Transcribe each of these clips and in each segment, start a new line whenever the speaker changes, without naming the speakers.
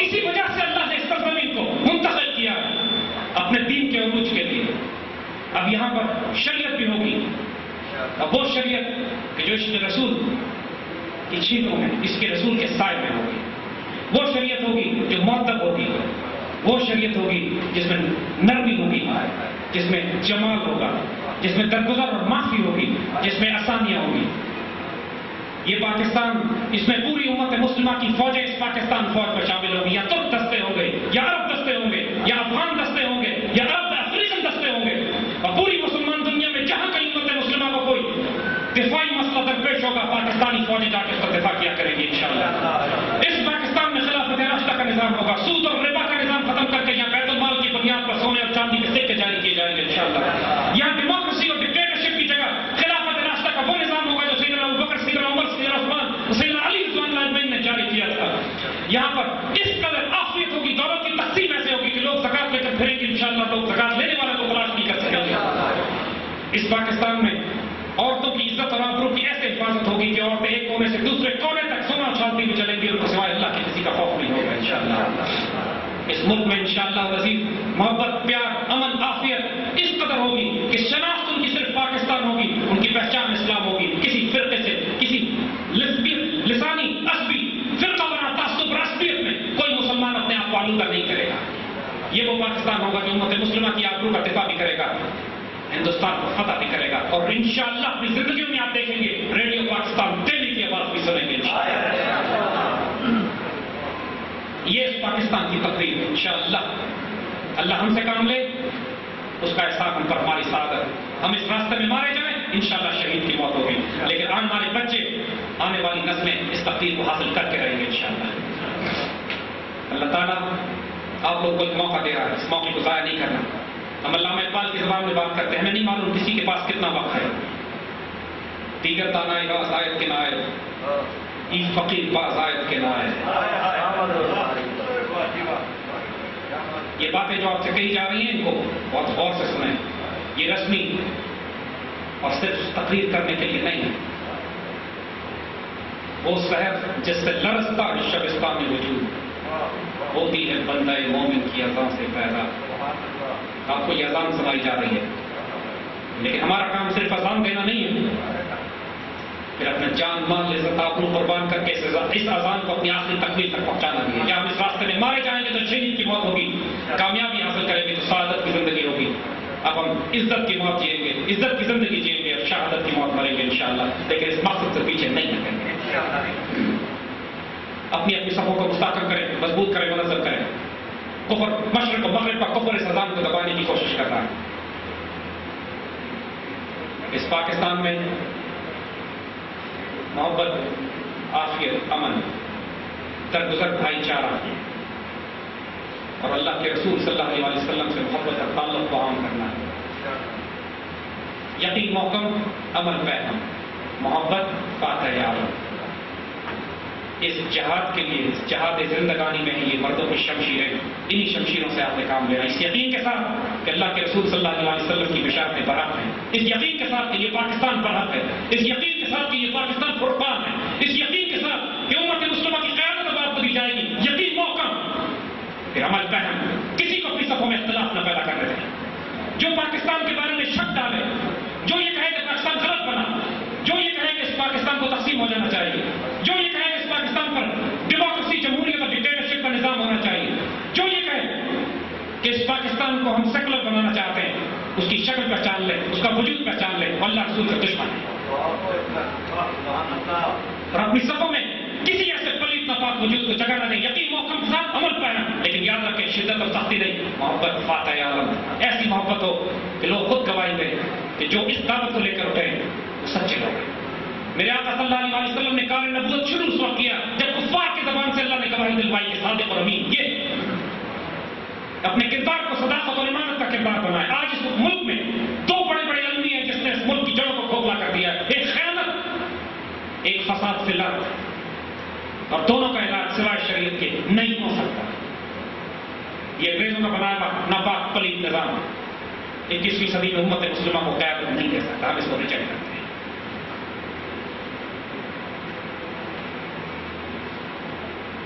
اسی وجہ سے اللہ نے اس سرزمین کو منتخب کیا اپنے دین کے عروج کے لیے. اب یہاں پر شریعت بھی ہوگی، اب وہ شریعت کہ جو اس کے رسول کی چھیٹوں میں، اس کے رسول کے سائے میں ہوگی. وہ شریعت ہوگی جو مؤدب ہوگی، وہ شریعت ہوگی جس میں نرمی ہوگی، جس میں جمال ہوگا، جس میں درگزر اور معافی ہوگی، جس میں آسانیاں ہوگی. یہ پاکستان، اس میں پوری امت مسلمہ کی فوجیں اس پاکستان فوج میں شامل ہوں گی. یا ترک دستے ہوں گے، یا عرب دستے ہوں گے، یا افغان دستے ہوں گے، یا عرب افریقن دستے ہوں گے. اور پوری مسلمان دنیا میں جہاں کہیں امت مسلمہ کو کوئی دفاعی مسئلہ درپیش ہوگا، پاکستانی فوجیں جا کے اس کا دفاع کیا کریں گی انشاءاللہ. اس پاکستان میں خلافت راشدہ کا نظام ہوگا. سود اور ربا کا نظام ختم کر کے یہاں بیت المال کی بنیاد پر سونے اور چاندی کے سکے جاری کیے جائیں گے انشاءاللہ. یہاں ڈیموکریسی اور ڈکٹیٹرشپ کی جگہ خلافت راشدہ کا وہ نظام ہوگا جو سیدنا ابوبکر، سیدنا عمر، سیدنا عثمان، سیدنا علی رضوان اللہ اجمعین نے جاری کیا تھا. یہاں پر اس قدر عافیت ہوگی، دولت کی تقسیم ایسے ہوگی کہ لوگ زکات لے کر پھریں گے انشاءاللہ. لوگ زکات لینے والے کو تلاش نہیں کر سکیں گے. اس پاکستان میں عورتوں کی عزت اور آبرو کی ایسے حفاظت ہوگی کہ عورتیں ایک کونے سے دوسرے کونے تک سونا اچھالتی ہوئی چلیں گی، ان کو سوائے اللہ کے کسی کا خوف نہیں ہوگا انشاءاللہ. اس ملک میں انشاءاللہ العزیز محبت، پیار، امن، عافیت اس قدر ہوگی کہ شناخت ان کی صرف پاکستان ہوگی، ان کی پہچان اسلام ہوگی. کسی فرقے سے، کسی لسانی عصبی فرقہ بنا تعصب راسبیت میں کوئی مسلمان اپنے آپ کو آلودہ نہیں کرے گا. یہ وہ پاکستان ہوگا جو امت مسلمہ کی آبرو کا دفاع بھی کرے گا، ہندوستان کو فتح بھی کرے گا. اور انشاءاللہ اپنی زندگیوں میں آپ دیکھیں گے ریڈیو پاکستان دہلی کی آواز بھی سنیں گے انشاءاللہ. یہ اس پاکستان کی تقریر انشاءاللہ. اللہ ہم سے کام لے، اس کا احسان ہم پر ہماری سعادت. ہم اس راستے میں مارے جائیں انشاءاللہ شہید کی موت ہوگی، لیکن آنے والے بچے، آنے والی نسلیں اس تقریر کو حاصل کر کے رہیں گے انشاءاللہ. اللہ تعالیٰ آپ لوگوں کو ایک موقع دے رہا ہے، اس موقع کو ضائع نہیں کرنا. ہم علامہ اقبال کی زبان میں بات کرتے ہیں، ہمیں نہیں معلوم کسی کے پاس کتنا وقت ہے. دیگر دانائے باز آیت کے نائے، ای فقیر باز آیت کے نائے. یہ باتیں جو آپ سے کہی جا رہی ہیں ان کو بہت غور سے سنیں. یہ رسمی اور صرف تقریر کرنے کے لیے نہیں ہے. وہ سحر جس سے لرزتا ہے شبستان میں وجود، ہوتی ہے بندہ مومن کی اذان سے پیدا. آپ کو یہ اذان سنائی جا رہی ہے، لیکن ہمارا کام صرف اذان دینا نہیں ہے، پھر اپنا جان مال عزت آبرو قربان کر کے اس اذان کو اپنی آخری تکمیل تک پہنچانا بھی ہے. جب ہم اس راستے میں مارے جائیں گے تو شہید کی موت ہوگی، کامیابی حاصل کریں گے تو سعادت کی زندگی ہوگی. اب ہم عزت کی موت جئیں گے، عزت کی زندگی جئیں گے، اور شہادت کی موت مریں گے انشاءاللہ. لیکن اس مقصد سے پیچھے نہیں ہٹیں گے. اپنی صفوں کو مستحکم کریں، مضبوط کریں، منظم کریں. کفر مشرق و مغرب کا کفر اس اذان کو دبانے کی کوشش کر رہا ہے. اس پاکستان میں محبت، عافیت، امن، درگزر بھائی چارہ اور اللہ کے رسول صلی اللہ علیہ وسلم سے محبت اور تعلق کو عام کرنا ہے. یقین محکم، عمل پیغام، محبت فاتح عالم. اس جہاد کے لیے، اس جہاد زندگانی میں یہ مردوں کی شمشیریں، انہی شمشیروں سے آپ نے کام لینا. اس یقین کے ساتھ کہ اللہ کے رسول صلی اللہ علیہ وسلم کی بشارتیں برحق ہیں، اس یقین کے ساتھ کہ یہ پاکستان برحق ہے، اس یقین کے ساتھ کہ یہ پاکستان فرقان ہے، اس یقین کے ساتھ کہ امت مسلمہ کی قیادت اب آپ کو دی جائے گی. یقین محکم، پھر عمل فہم. کسی کو اپنی صفوں میں اختلاف نہ پیدا کرنے دیں. جو پاکستان کے بارے میں شک ڈالے، جو یہ کہے کہ پاکستان غلط بنا، جو یہ کہے کہ اس پاکستان کو تقسیم ہو جانا چاہیے، جو یہ کہے کہ اس پاکستان پر ڈیموکریسی، جمہوریت اور ڈکٹیٹرشپ کا نظام ہونا چاہیے، جو یہ کہے کہ اس پاکستان کو ہم سیکولر بنانا چاہتے ہیں، اس کی شکل پہچان لے، اس کا وجود پہچان لے، اللہ رسول کا دشمن ہے. اور اپنی صفوں میں کسی ایسے پلیت ناپاک وجود کو جگہ نہ دیں. یقین محکم کے ساتھ عمل پیرا، لیکن یاد رکھیں شدت اور سختی نہیں. محبت فاتح عالم، ایسی محبت ہو کہ لوگ خود گواہی دیں کہ جو اس دعوت کو لے کر اٹھے وہ سچے لوگ ہیں. میرے آقا صلی اللہ علیہ وسلم نے کار نبوت شروع اس وقت کیا جب کفار کی زبان سے اللہ نے گواہی دلوائی کہ صادق اور امین. یہ اپنے کردار کو صداقت اور ایمانت کا کردار بنائے. آج اس ملک میں دو بڑے بڑے المی ہیں جس نے اس ملک کی جڑوں کو کھوکھلا کر دیا ہے. ایک خیانت، ایک فساد فی الارض، اور دونوں کا علاج سوائے شریعت کے نہیں ہو سکتا. یہ انگریزوں کا بنایا ہوا ناپاک پلیت نظام 21ویں صدی میں امت مسلمہ کو قیادت نہیں دے سکتا. ہم اس کو ریجیکٹ کرتے ہیں.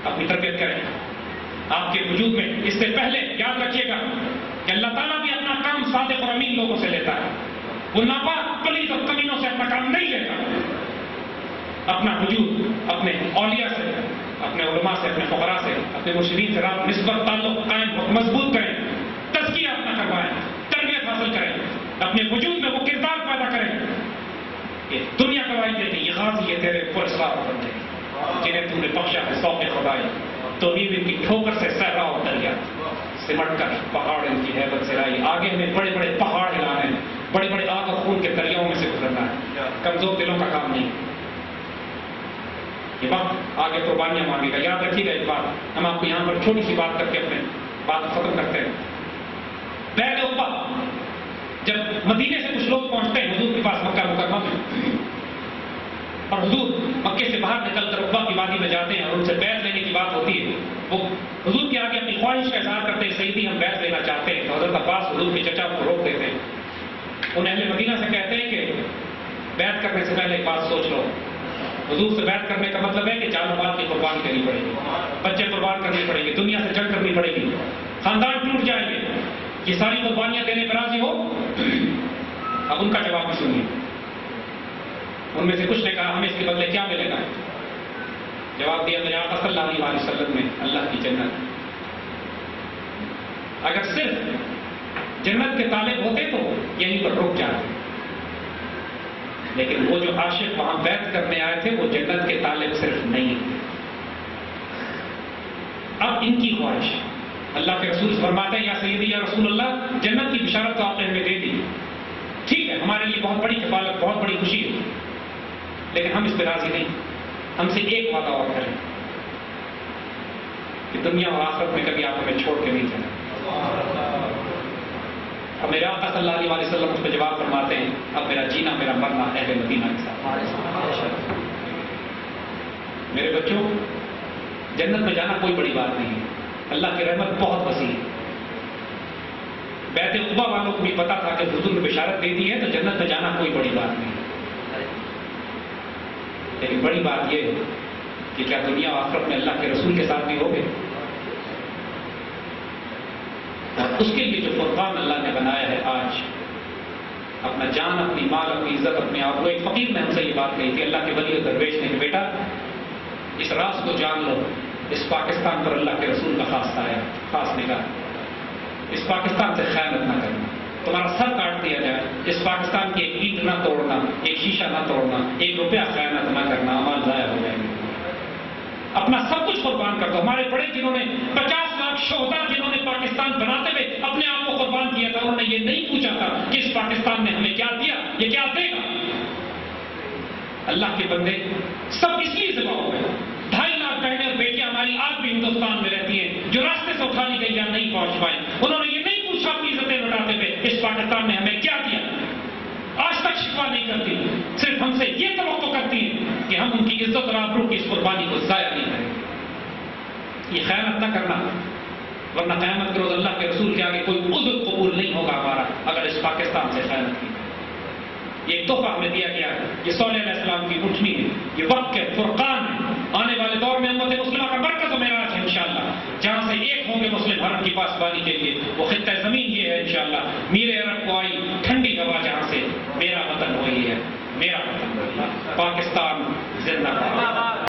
اپنی تربیت کریں، آپ کے وجود میں اس سے پہلے یاد رکھیے گا کہ اللہ تعالیٰ بھی اپنا کام صادق اور امین لوگوں سے لیتا ہے. وہ ناپاک پلید اور کمینوں سے اپنا کام نہیں لیتا. اپنا وجود اپنے اولیاء سے، اپنے علماء سے، اپنے فقراء سے، اپنے مرشدین سے رابطہ نسبت تعلق قائم مضبوط کریں، تزکیہ اپنا کروائیں، تربیت حاصل کریں، اپنے وجود میں وہ کردار پیدا کریں کہ دنیا گواہی دے کہ یہ غازی یہ تیرے پرسرار بندے جنہیں تم نے بخشا ہے سوق خدائی. تو ان کی ٹھوکر سے صحرا اور دریا سمٹ کر پہاڑ ان کی ہیبت سے لائی. آگے ہمیں بڑے بڑے پہاڑ ہلانے ہیں، بڑے بڑے آگ اور خون کے دریاؤں میں سے گزرنا ہے. کمزور دلوں کا کام نہیں. یہ وقت آگے قربانیاں مانگے گا. یاد رکھیے گا ایک بات، ہم آپ کو یہاں پر چھوٹی سی بات کر کے اپنے بات ختم کرتے ہیں. بیعت عقبہ جب مدینے سے کچھ لوگ پہنچتے ہیں حضور کے پاس مکہ مکرمہ میں، اور حضور مکے سے باہر نکل کر عقبہ کی وادی میں جاتے ہیں اور ان سے بیعت لینے کی بات ہوتی ہے، وہ حضور کے آگے اپنی خواہش کا اظہار کرتے ہیں سیدی ہم بیعت لینا چاہتے ہیں. تو حضرت عباس حضور کے چچا کو روک دیتے ہیں. ان اہل مدینہ سے کہتے ہیں کہ بیعت کرنے سے پہلے ایک بات سوچ لو. حضور سے بیعت کرنے کا مطلب ہے کہ جان و مال کی قربانی کرنی پڑے گی، بچے قربان کرنے پڑیں گے، دنیا سے جنگ کرنی پڑے گی، خاندان ٹوٹ جائیں گے. یہ ساری قربانیاں دینے پر راضی ہو؟ اب ان کا جواب بھی سنیے. ان میں سے کچھ نے کہا ہمیں اس کے بدلے کیا ملے گا؟ جواب دیا میرے آقا صلی اللہ علیہ وسلم نے اللہ کی جنت. اگر صرف جنت کے طالب ہوتے تو یہیں پر رک جاتے، لیکن وہ جو عاشق وہاں بیعت کرنے آئے تھے وہ جنت کے طالب صرف نہیں تھے. اب ان کی خواہش، اللہ کے رسول فرماتے ہیں یا سیدی یا رسول اللہ جنت کی بشارت تو آپ نے ہمیں دے دی، ٹھیک ہے ہمارے لیے بہت بڑی کفالت، بہت بڑی خوشی ہے، لیکن ہم اس پہ راضی نہیں. ہم سے ایک وعدہ اور کریں کہ دنیا اور آخرت میں کبھی آپ ہمیں چھوڑ کے نہیں جائیں. اب میرے آقا صلی اللہ علیہ وسلم اس پہ جواب فرماتے ہیں اب میرا جینا میرا مرنا اہل مدینہ کے ساتھ. میرے بچوں جنت میں جانا کوئی بڑی بات نہیں ہے، اللہ کی رحمت بہت وسیع ہے. بیعت عقبہ والوں کو بھی پتا تھا کہ حضور نے بشارت دے دی ہے تو جنت میں جانا کوئی بڑی بات نہیں ہے. لیکن بڑی بات یہ ہے کہ کیا دنیا و آخرت میں اللہ کے رسول کے ساتھ بھی ہوگے؟ اور اس کے لیے جو فرقان اللہ نے بنایا ہے آج، اپنا جان، اپنی مال، اپنی عزت، اپنے آپ کو. ایک فقیر نے ہم سے یہ بات کہی تھی، اللہ کے ولی و درویش نے کہ بیٹا اس راز کو جان لو، اس پاکستان پر اللہ کے رسول کا خاص آیا، خاص نگاہ. اس پاکستان سے خیانت نہ کرنا، تمہارا سر کاٹ دیا جائے، اس پاکستان کی ایک اینٹ نہ توڑنا، ایک شیشہ نہ توڑنا، 1 روپیہ خیانت نہ کرنا، امال ضائع ہو جائیں گے. اپنا سب کچھ قربان کر دو. ہمارے بڑے جنہوں نے 50 لاکھ شہداء جنہوں نے پاکستان بناتے ہوئے اپنے آپ کو قربان کیا تھا، انہوں نے یہ نہیں پوچھا تھا کہ اس پاکستان نے ہمیں کیا دیا، یہ کیا دے گا. اللہ کے بندے سب اس لیے ذبح ہو گئے. 2.5 لاکھ بہنیں اور بیٹیاں ہماری آج بھی ہندوستان میں رہتی ہیں جو راستے سے اٹھا لی گئی یا نہیں پہنچ پائیں. انہوں نے یہ نہیں پوچھا اپنی عزتیں لٹاتے ہوئے اس پاکستان نے ہمیں کیا دیا. آج تک شکوہ نہیں کرتی، صرف ہم سے یہ توقع کرتی ہیں کہ ہم ان کی عزت اور آبرو کی اس قربانی کو ضائع نہیں کریں. یہ خیانت نہ کرنا، ورنہ قیامت کے روز اللہ کے رسول کے آگے کوئی عذر قبول نہیں ہوگا ہمارا اگر اس پاکستان سے خیانت کی. یہ ایک تحفہ ہمیں دیا گیا ہے، یہ صالح علیہ السلام کی اٹھنی ہے، یہ وقت ہے، فرقان ہے. آنے والے دور میں امت مسلمہ کا مرکز و معراج ہے انشاءاللہ، جہاں سے ایک ہوں گے مسلم حرم کی پاسبانی کے لیے. وہ خطہ زمین یہ ہے انشاءاللہ، میرے عرب کو آئی ٹھنڈی ہوا جہاں سے میرا وطن وہی ہے، میرا وطن وہی ہے. پاکستان زندہ باد.